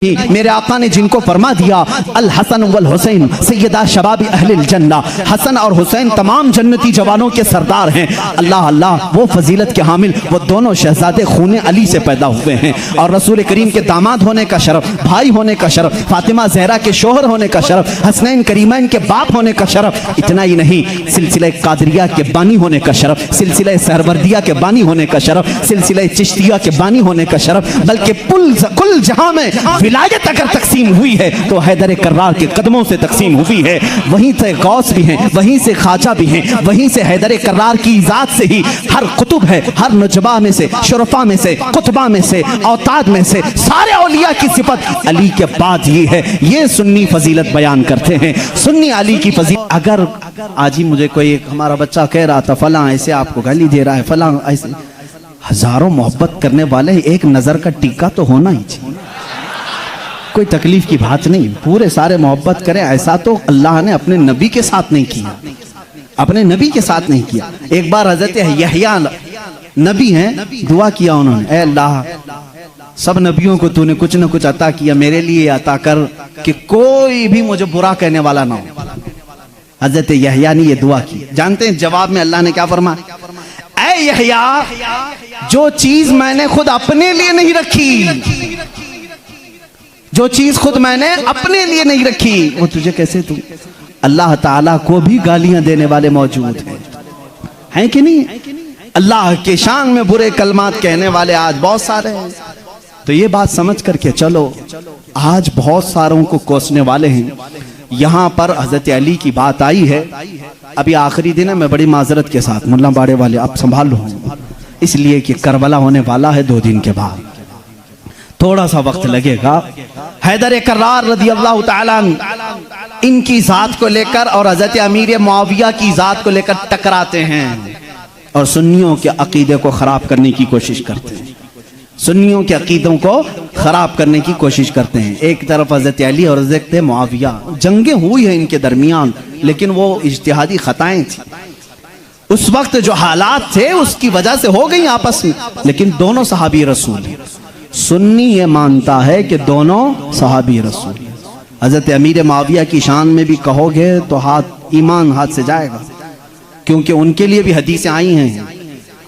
मेरे आका ने जिनको फरमा दिया अल हसन वल हुसैन सैयदा शबाबी अहलिल जन्ना, हसन और हुसैन तमाम जन्नती जवानों के सरदार हैं। अल्लाह अल्लाह वो फजीलत के हामिल, वो दोनों शहजादे खून अली से पैदा हुए हैं और रसूल करीम के दामाद होने का शरफ, भाई होने का शरफ, फातिमा जहरा के शोहर होने का शरफ, हसनैन करीमैन के बाप होने का शरफ। इतना ही नहीं, सिलसिला कादरिया के बानी होने का शरफ, सिलसिला सहरवर्दिया के बानी होने का शरफ, सिलसिला चिश्तिया के बानी होने का शरफ, बल्कि कुल जहां में विलायत अगर तकसीम हुई है तो हैदर कर्रार के कदमों से तकसीम हुई है। वहीं से गौस भी हैं, वहीं से खाजा भी हैं, वहीं से हैदर कर्रार की जात से ही हर कुतुब है, हर नुजबा में से, शुरफा में से, कुतबा में से, औताद में से सारे औलिया की सिफत अली के बाद ये है। ये सुन्नी फजीलत बयान करते हैं, सुन्नी अली की फजीलत। अगर आज ही मुझे कोई हमारा बच्चा कह रहा था फलां ऐसे आपको गाली दे रहा है, फलां ऐसे, हजारों मोहब्बत करने वाले एक नजर का टीका तो होना ही चाहिए, कोई तकलीफ की बात नहीं। पूरे सारे मोहब्बत करें, ऐसा तो अल्लाह ने अपने नबी के साथ नहीं किया, अपने नबी के साथ नहीं किया। एक बार हजरत यहया नबी हैं, दुआ किया उन्होंने, ऐ अल्लाह सब नबियों को तूने कुछ न कुछ अता किया, मेरे लिए अता कर कि कोई भी मुझे बुरा कहने वाला ना हो। हजरत यहया ने ये दुआ की। जानते हैं जवाब में अल्लाह ने क्या फरमाया? ऐ यहया, जो चीज मैंने खुद अपने लिए नहीं रखी, जो चीज खुद मैंने अपने लिए नहीं रखी, वो तुझे कैसे तू? अल्लाह ताला को भी गालियां देने वाले मौजूद हैं कि नहीं? अल्लाह के शान में बुरे कलमात कहने वाले आज बहुत सारे हैं। तो ये बात समझ करके चलो, आज बहुत सारों को कोसने वाले हैं। यहाँ पर हजरत अली की बात आई है। अभी आखिरी दिन है, मैं बड़ी माजरत के साथ, मुल्ला बाड़े वाले आप संभाल लो, इसलिए कि करबला होने वाला है 2 दिन के बाद, थोड़ा सा वक्त लगेगा। हैदर कर्रार रज़ी अल्लाह ताला इनकी जात को लेकर और हजरत अमीर मुआविया की जात को लेकर टकराते हैं और सुन्नियों के अकीदे को खराब करने की कोशिश करते हैं, सुन्नियों के अकीदों को खराब करने की कोशिश करते हैं। एक तरफ हजरत अली और हजरत मुआविया, जंगें हुई है इनके दरमियान, लेकिन वो इज्तिहादी खताएं थी। उस वक्त जो हालात थे उसकी वजह से हो गई आपस में, लेकिन दोनों सहाबी रसूल हैं। सुन्नी ये मानता है कि दोनों सहाबी रसूल। हजरत अमीर मुआविया की शान में भी कहोगे तो ईमान हाथ से जाएगा, क्योंकि उनके लिए भी हदीसें आई हैं।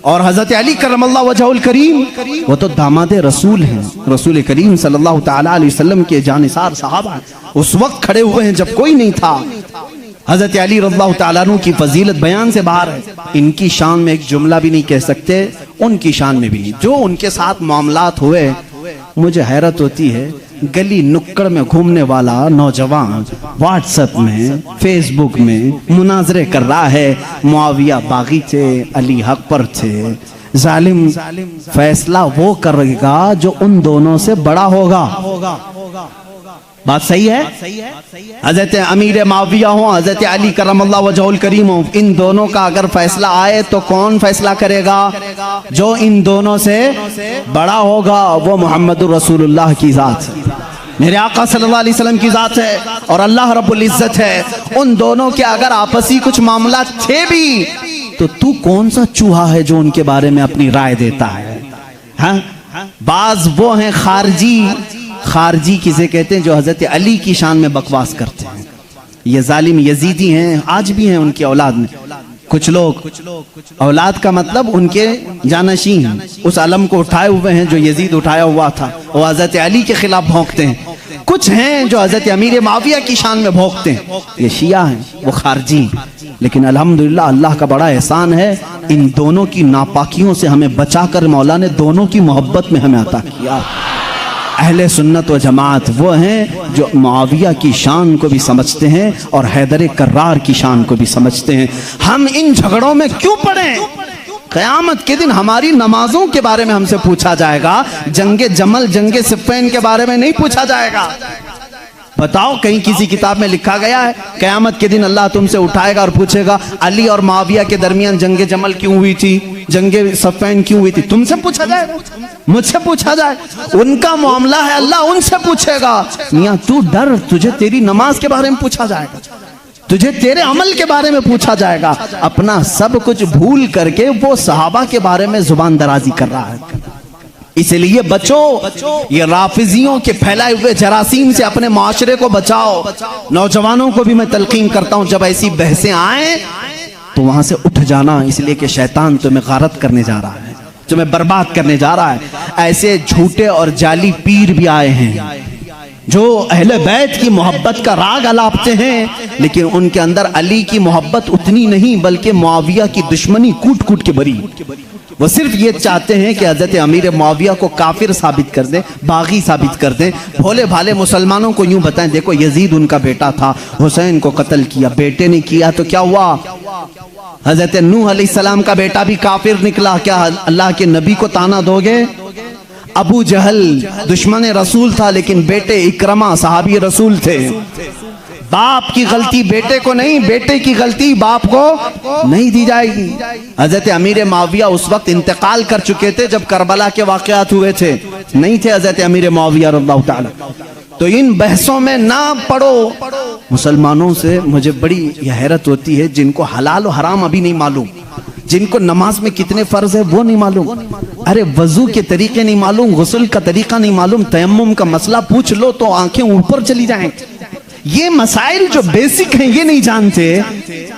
और हजरत अली करमल्लाहु वजहुल करीम, वो तो दामाद रसूल हैं, रसूल करीम सल्लल्लाहु ताला अलैहि वसल्लम के जानिसार सहाबा उस वक्त खड़े हुए हैं जब कोई नहीं था। हजरत अली रज़ियल्लाहु ताला अन्हु की फजीलत बयान से बाहर है। इनकी शान में एक जुमला भी नहीं कह सकते, उनकी शान में भी नहीं। जो उनके साथ मामलात हुए, मुझे हैरत होती है, गली नुक्कड़ में घूमने वाला नौजवान व्हाट्सएप में, फेसबुक में मुनाजरे कर रहा है, मुआविया बागी थे, अली हक पर थे। जालिम फैसला वो करेगा जो उन दोनों से बड़ा होगा। बात सही है? हजरत अमीर मुआविया हो, हजरत अली करमल्लाहु वजहुल करीम हो, इन दोनों का अगर फैसला आए तो कौन फैसला करेगा? जो इन दोनों से बड़ा होगा, वो मोहम्मदुर रसूलुल्लाह की जात है, मेरे आका सल्लल्लाहु अलैहि वसल्लम की जात है और अल्लाह रब्बुल इज्जत है। उन दोनों के अगर आपसी कुछ मामला थे भी, तो तू कौन सा चूहा है जो उनके बारे में अपनी राय देता है? हाँ, बाज वो हैं खारजी किसे कहते हैं, जो हजरत अली की शान में बकवास करते हैं। ये जालिम यजीदी हैं, आज भी हैं उनकी औलाद में कुछ लोग। औलाद का मतलब उनके जानशीन, उस अलम को उठाए हुए हैं जो यजीद उठाया हुआ था, वो हजरत अली के खिलाफ भौंकते हैं। कुछ हैं जो हजरत अमीर मुआविया की शान में भौंकते हैं, ये शिया हैं, वो खारजी। लेकिन अल्हम्दुलिल्लाह अल्लाह का बड़ा एहसान है, इन दोनों की नापाकियों से हमें बचाकर मौला ने दोनों की मोहब्बत में हमें अता किया। अहले सुन्नत व जमात वो हैं जो मुआविया की शान को भी समझते हैं और हैदर कर्रार की शान को भी समझते हैं। हम इन झगड़ों में क्यों पड़े? क़यामत के दिन हमारी नमाजों के बारे में हमसे पूछा जाएगा, जंगे जमल जंगे सिफ़्फ़ीन के बारे में नहीं पूछा जाएगा। बताओ, कहीं किसी किताब में लिखा गया है क़यामत के दिन अल्लाह तुमसे उठाएगा और पूछेगा अली और मुआविया के दरमियान जंगे जमल क्यों हुई थी, जंगे सिफ़्फ़ीन क्यों हुई थी? तुमसे पूछा जाएगा, मुझसे पूछा जाए, उनका मामला है, अल्लाह उनसे पूछेगा। मियां तू डर, तुझे तेरी नमाज के बारे में पूछा जाएगा, तुझे तेरे अमल के बारे में पूछा जाएगा। अपना सब कुछ भूल करके वो सहाबा के बारे में जुबान दराजी कर रहा है। इसलिए बचो, ये राफिजियों के फैलाए हुए जरासीम से अपने माशरे को बचाओ। नौजवानों को भी मैं तलकीन करता हूं, जब ऐसी बहसें आए तो वहां से उठ जाना, इसलिए कि शैतान तुम्हें गारत करने जा रहा है, तुम्हें बर्बाद करने जा रहा है। ऐसे झूठे और जाली पीर भी आए हैं जो अहले बैत की मोहब्बत का राग अलापते हैं, लेकिन उनके अंदर अली की मोहब्बत उतनी नहीं, बल्कि मुआविया की दुश्मनी कूट कूट के भरी। वो सिर्फ ये चाहते हैं कि हजरत अमीर मुआविया को काफिर साबित कर दे, बागी साबित कर दे। भोले भाले मुसलमानों को यूं बताएं, देखो यजीद उनका बेटा था, हुसैन को कत्ल किया, बेटे ने किया तो क्या हुआ? हजरत नूह अलैहिस्सलाम का बेटा भी काफिर निकला, क्या अल्लाह के नबी को ताना दोगे? अबू जहल दुश्मन रसूल था, लेकिन बेटे इकरमा सहाबी रसूल थे। बाप की गलती बेटे को नहीं, बेटे की गलती बाप को नहीं दी जाएगी। हजरत अमीर मुआविया उस वक्त इंतकाल कर चुके थे जब करबला के वाक़यात हुए थे, नहीं थे हजरत अमीर मुआविया रज़ियल्लाहु ताला। तो इन बहसों में ना पड़ो। मुसलमानों से मुझे बड़ी हैरत होती है, जिनको हलाल और हराम अभी नहीं मालूम, जिनको नमाज में कितने फर्ज है वो नहीं मालूम, अरे वजू के तरीके नहीं मालूम, गुस्ल का तरीका नहीं मालूम, तयम्मुम का मसला पूछ लो तो आंखें ऊपर चली जाएं। ये मसाइल जो बेसिक हैं ये नहीं जानते।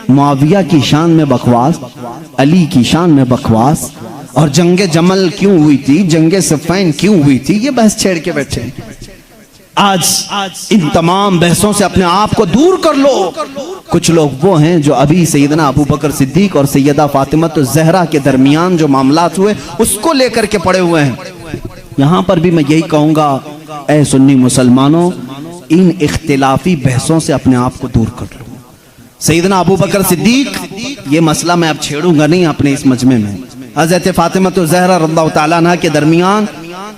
मुआविया की शान में बकवास, अली की शान में बकवास, और जंगे जमल क्यों हुई थी, जंगे सफ़ैन क्यों हुई थी, ये बहस छेड़ के बैठे। आज इन तमाम बहसों से अपने आप को दूर कर लो। कुछ लोग वो हैं जो अभी सैयदना अबू बकर सिद्दीक और सैयदा फातिमा तो ज़हरा के दरमियान जो मामलात हुए उसको लेकर के पड़े हुए हैं। यहां पर भी मैं यही कहूंगा, ऐ सुन्नी मुसलमानों, इन इख्तिलाफी बहसों से अपने आप को दूर कर लो। सैयदना अबू बकर सिद्दीक, ये मसला मैं अब छेड़ूंगा नहीं अपने इस मजमे में। हज़रत फातिमा तो ज़हरा रज़ियल्लाहु ताला अन्हा के दरमियान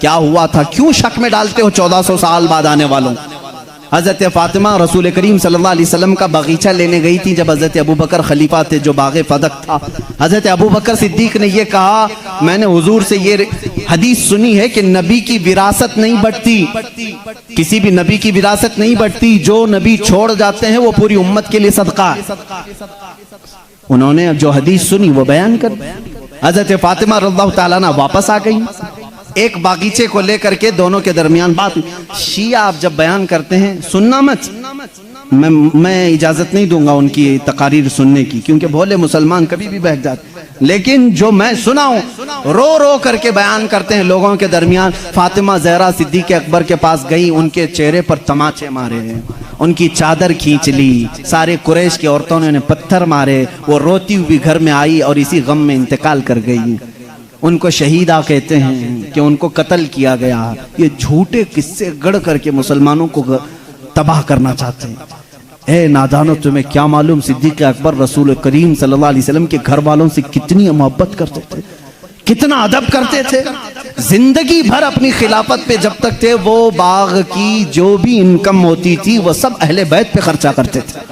क्या हुआ था, क्यों शक में डालते हो 1400 साल बाद आने वालों? हज़रत फातिमा रसूल करीम सल्लल्लाहु अलैहि वसल्लम का बगीचा लेने गई थी जब हज़रत अबू बकर खलीफा थे, जो बाग़े फदक था। हज़रत अबू बकर सिद्दीक ने ये कहा, मैंने हुजूर से ये हदीस सुनी है कि नबी की विरासत नहीं बढ़ती, किसी भी नबी की विरासत नहीं बढ़ती, जो नबी छोड़ जाते हैं वो पूरी उम्मत के लिए सदका है। उन्होंने जो हदीस सुनी वो बयान कर, हज़रत फातिमा रज़ियल्लाहु ताला अन्हा वापस आ गई। एक बागीचे को लेकर के दोनों के दरमियान बात। शिया आप जब बयान करते हैं सुनना मत, मैं इजाजत नहीं दूंगा उनकी तकारीर सुनने की, क्योंकि भोले मुसलमान कभी भी बहक जाते, लेकिन जो मैं सुना हूं रो रो करके बयान करते हैं लोगों के दरमियान। फातिमा ज़हरा सिद्दीक़ अकबर के पास गई, उनके चेहरे पर तमाचे मारे, उनकी चादर खींच ली, सारे कुरैश की औरतों ने उन्हें पत्थर मारे, वो रोती हुई घर में आई और इसी गम में इंतकाल कर गई। उनको शहीदा कहते हैं कि उनको कत्ल किया गया। ये झूठे किस्से गढ़ करके मुसलमानों को तबाह करना चाहते हैं। ए नादानो, तुम्हें क्या मालूम सिद्दीक़ अकबर रसूल करीम सल्लल्लाहु अलैहि वसल्लम के घर वालों से कितनी मोहब्बत करते थे, कितना अदब करते थे। जिंदगी भर अपनी खिलाफत पे जब तक थे, वो बाग की जो भी इनकम होती थी वो सब अहले बैत पे खर्चा करते थे,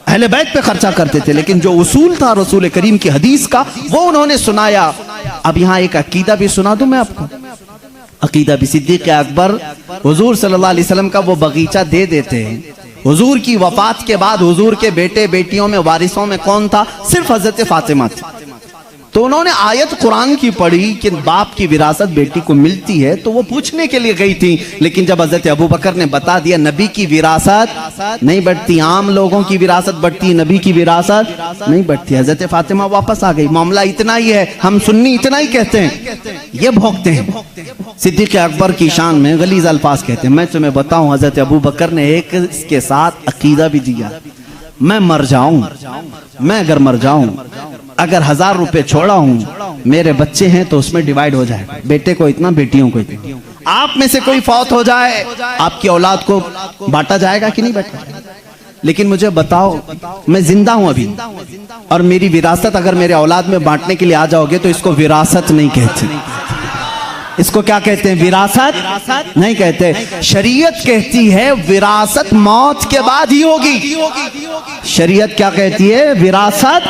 अहले बैत पे खर्चा करते थे। लेकिन जो उसूल था रसूल करीम की हदीस का वो उन्होंने सुनाया। अब यहाँ एक अकीदा भी सुना दूं मैं आपको। अकीदा भी सिद्दीक़ अकबर हुजूर सल्लल्लाहु अलैहि वसल्लम का वो बगीचा दे देते हैं। हुजूर की वफात के बाद हुजूर के बेटे बेटियों में वारिसों में कौन था? सिर्फ हजरत फातिमा थी। तो उन्होंने आयत कुरान की पढ़ी कि बाप की विरासत बेटी को मिलती है, तो वो पूछने के लिए गई थी। लेकिन जब हजरत अबू बकर ने बता दिया नबी की विरासत नहीं बढ़ती, आम लोगों की विरासत बढ़ती, नबी की विरासत नहीं बढ़ती, हजरत फातिमा वापस आ गई। मामला इतना ही है, हम सुन्नी इतना ही कहते हैं, ये भोगते हैं। सिद्दीक़ अकबर की शान में गलीज़ अल्फाज कहते हैं। मैं तुम्हें बताऊं, हजरत अबू बकर ने एक इसके साथ अकीदा भी दिया, मैं मर जाऊं, मैं अगर मर जाऊं, अगर 1000 रुपए छोड़ा हूं, मेरे बच्चे हैं तो उसमें डिवाइड हो जाए, बेटे को इतना, बेटियों को इतना। आप में से कोई फौत हो जाए, आपकी औलाद को बांटा जाएगा कि नहीं बांटा? लेकिन मुझे बताओ, मैं जिंदा हूं अभी और मेरी विरासत अगर मेरे औलाद में बांटने के लिए आ जाओगे तो इसको विरासत नहीं कहते, इसको क्या कहते हैं? विरासत नहीं कहते। शरीयत कहती है विरासत मौत के बाद ही होगी। शरीयत क्या कहती है? विरासत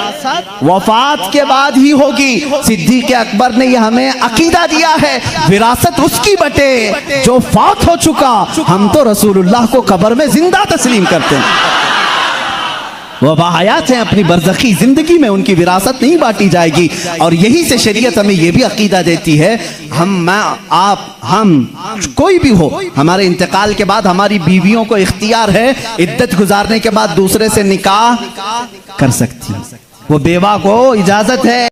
वफात के बाद ही होगी। सिद्दीक़ अकबर ने यह हमें अकीदा दिया है, विरासत उसकी बटे जो फौत हो चुका। हम तो रसूलुल्लाह को कब्र में जिंदा तस्लीम करते हैं। वो बाहयात हैं, अपनी बरज़खी जिंदगी में उनकी विरासत नहीं बांटी जाएगी। और यही से शरीयत हमें यह भी अकीदा देती है, हम कोई भी हो, हमारे इंतकाल के बाद हमारी बीवियों को इख्तियार है इद्दत गुजारने के बाद दूसरे से निकाह कर सकती है। वो बेवा को इजाजत है।